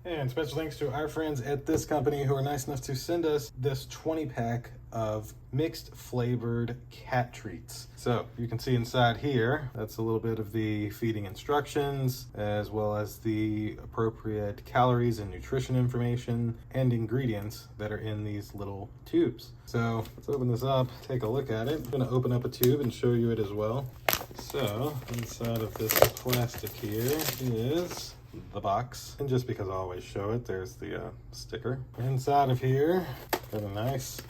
And special thanks to our friends at this company who are nice enough to send us this 20-pack of mixed flavored cat treats. So you can see inside here, that's a little bit of the feeding instructions, as well as the appropriate calories and nutrition information and ingredients that are in these little tubes. So let's open this up, take a look at it. I'm gonna open up a tube and show you it as well. So inside of this plastic here is the box, and just because I always show it, there's the sticker. Inside of here, got a nice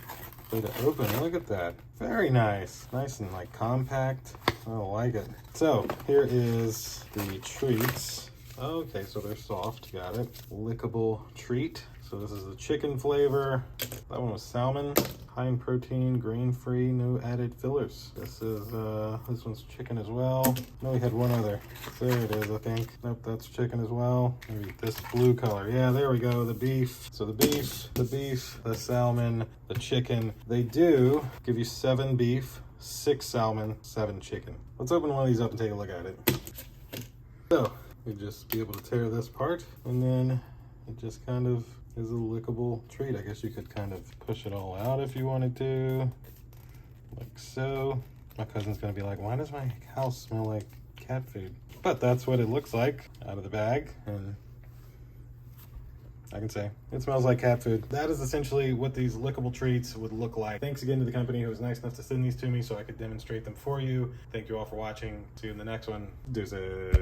way to open. Look at that, very nice and like compact. I like it. So here is the treats. Okay, so they're soft, got it. Lickable treat. So this is the chicken flavor. That one was salmon, high in protein, grain-free, no added fillers. This one's chicken as well. No, we had one other. There it is, I think. Nope, that's chicken as well. Maybe this blue color. Yeah, there we go, the beef. So the beef, the salmon, the chicken. They do give you 7 beef, 6 salmon, 7 chicken. Let's open one of these up and take a look at it. So, you just be able to tear this part, and then it just kind of is a lickable treat. I guess you could kind of push it all out if you wanted to, like so. My cousin's gonna be like, why does my house smell like cat food? But that's what it looks like out of the bag, and I can say it smells like cat food. That is essentially what these lickable treats would look like. Thanks again to the company who was nice enough to send these to me so I could demonstrate them for you. Thank you all for watching. See you in the next one. Deuces.